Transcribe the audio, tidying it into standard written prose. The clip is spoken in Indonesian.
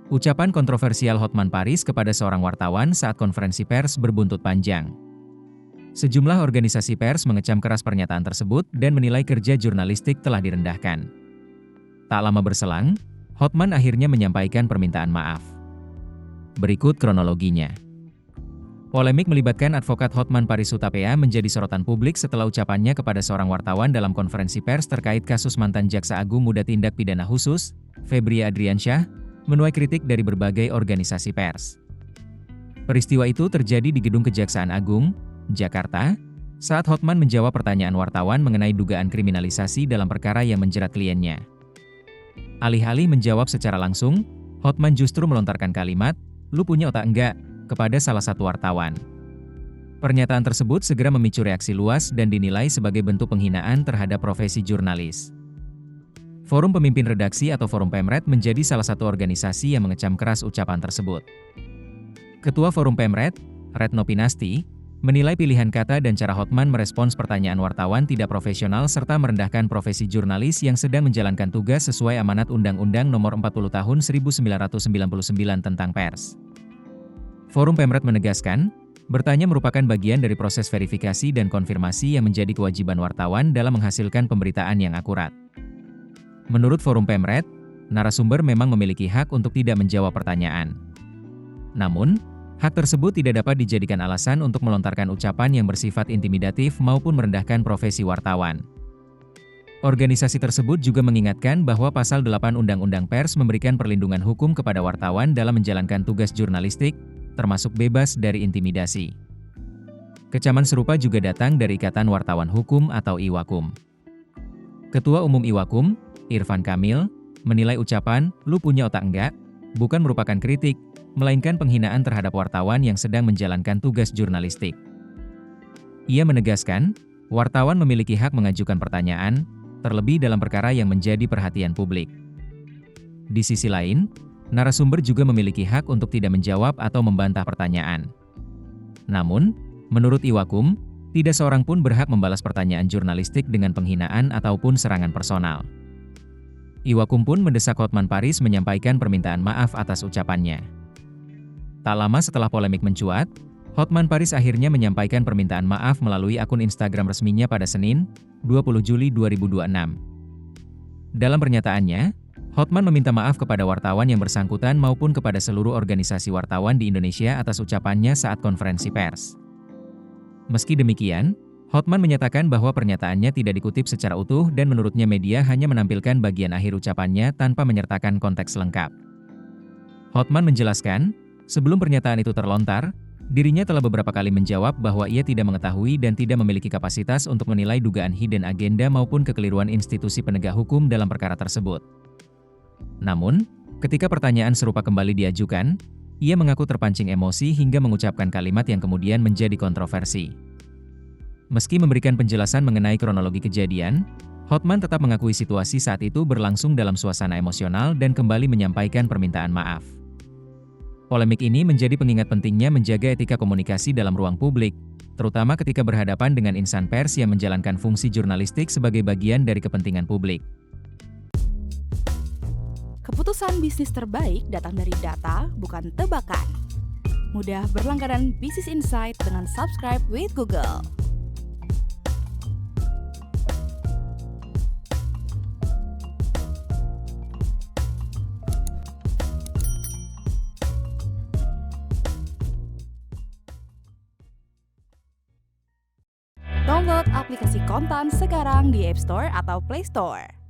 Ucapan kontroversial Hotman Paris kepada seorang wartawan saat konferensi pers berbuntut panjang. Sejumlah organisasi pers mengecam keras pernyataan tersebut dan menilai kerja jurnalistik telah direndahkan. Tak lama berselang, Hotman akhirnya menyampaikan permintaan maaf. Berikut kronologinya. Polemik melibatkan advokat Hotman Paris Hutapea menjadi sorotan publik setelah ucapannya kepada seorang wartawan dalam konferensi pers terkait kasus mantan Jaksa Agung Muda Tindak Pidana Khusus, Febri Adriansyah, menuai kritik dari berbagai organisasi pers. Peristiwa itu terjadi di Gedung Kejaksaan Agung, Jakarta, saat Hotman menjawab pertanyaan wartawan mengenai dugaan kriminalisasi dalam perkara yang menjerat kliennya. Alih-alih menjawab secara langsung, Hotman justru melontarkan kalimat, "Lu punya otak enggak?" kepada salah satu wartawan. Pernyataan tersebut segera memicu reaksi luas dan dinilai sebagai bentuk penghinaan terhadap profesi jurnalis. Forum Pemimpin Redaksi atau Forum Pemret menjadi salah satu organisasi yang mengecam keras ucapan tersebut. Ketua Forum Pemret, Retno Pinasti, menilai pilihan kata dan cara Hotman merespons pertanyaan wartawan tidak profesional serta merendahkan profesi jurnalis yang sedang menjalankan tugas sesuai amanat Undang-Undang Nomor 40 Tahun 1999 tentang Pers. Forum Pemret menegaskan, bertanya merupakan bagian dari proses verifikasi dan konfirmasi yang menjadi kewajiban wartawan dalam menghasilkan pemberitaan yang akurat. Menurut Forum Pemret, narasumber memang memiliki hak untuk tidak menjawab pertanyaan. Namun, hak tersebut tidak dapat dijadikan alasan untuk melontarkan ucapan yang bersifat intimidatif maupun merendahkan profesi wartawan. Organisasi tersebut juga mengingatkan bahwa Pasal 8 Undang-Undang Pers memberikan perlindungan hukum kepada wartawan dalam menjalankan tugas jurnalistik, termasuk bebas dari intimidasi. Kecaman serupa juga datang dari Ikatan Wartawan Hukum atau IWAKUM. Ketua Umum IWAKUM, Irfan Kamil, menilai ucapan, "Lu punya otak enggak?" bukan merupakan kritik, melainkan penghinaan terhadap wartawan yang sedang menjalankan tugas jurnalistik. Ia menegaskan, wartawan memiliki hak mengajukan pertanyaan, terlebih dalam perkara yang menjadi perhatian publik. Di sisi lain, narasumber juga memiliki hak untuk tidak menjawab atau membantah pertanyaan. Namun, menurut IWAKUM, tidak seorang pun berhak membalas pertanyaan jurnalistik dengan penghinaan ataupun serangan personal. IWAKUM pun mendesak Hotman Paris menyampaikan permintaan maaf atas ucapannya. Tak lama setelah polemik mencuat, Hotman Paris akhirnya menyampaikan permintaan maaf melalui akun Instagram resminya pada Senin, 20 Juli 2026. Dalam pernyataannya, Hotman meminta maaf kepada wartawan yang bersangkutan maupun kepada seluruh organisasi wartawan di Indonesia atas ucapannya saat konferensi pers. Meski demikian, Hotman menyatakan bahwa pernyataannya tidak dikutip secara utuh dan menurutnya media hanya menampilkan bagian akhir ucapannya tanpa menyertakan konteks lengkap. Hotman menjelaskan, sebelum pernyataan itu terlontar, dirinya telah beberapa kali menjawab bahwa ia tidak mengetahui dan tidak memiliki kapasitas untuk menilai dugaan hidden agenda maupun kekeliruan institusi penegak hukum dalam perkara tersebut. Namun, ketika pertanyaan serupa kembali diajukan, ia mengaku terpancing emosi hingga mengucapkan kalimat yang kemudian menjadi kontroversi. Meski memberikan penjelasan mengenai kronologi kejadian, Hotman tetap mengakui situasi saat itu berlangsung dalam suasana emosional dan kembali menyampaikan permintaan maaf. Polemik ini menjadi pengingat pentingnya menjaga etika komunikasi dalam ruang publik, terutama ketika berhadapan dengan insan pers yang menjalankan fungsi jurnalistik sebagai bagian dari kepentingan publik. Keputusan bisnis terbaik datang dari data, bukan tebakan. Mudah berlangganan Business Insight dengan subscribe with Google. Download aplikasi Kontan sekarang di App Store atau Play Store.